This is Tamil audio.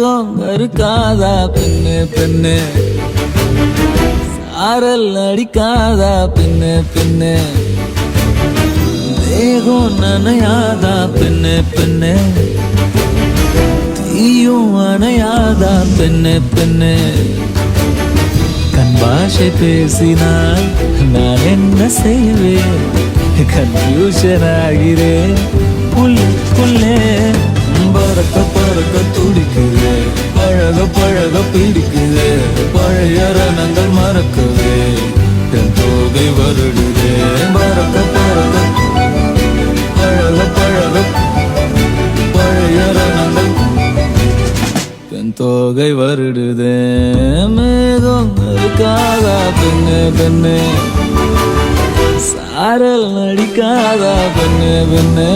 மேகம் இருக்காதா பெண்ணு பெண்ணு, சாரல் அடிக்காதா பெண்ணு பெண்ணு, தேகம் நனையாதா பெண்ணு பெண்ணு, தீயும் அணையாதா பெண்ணு பெண்ணு. கண் பாஷை பேசினால் நான் என்ன செய்வேன், கன்ஃபியூஷன் ஆகிறேன் உள்ளே. பறக்க பறக்க துடிக்குது, பழக பழக பிடிக்குது, பழைய ரணங்கள் மறக்குது, என் தோகை வருடுது. பறக்க பறக்க பழக பழக பழைய ரணங்கள் என் தோகை வருடுது. மேகம் இருக்காதா பெண்ணு பெண்ணு, சாரல் அடிக்காதா பெண்ணு பெண்ணு.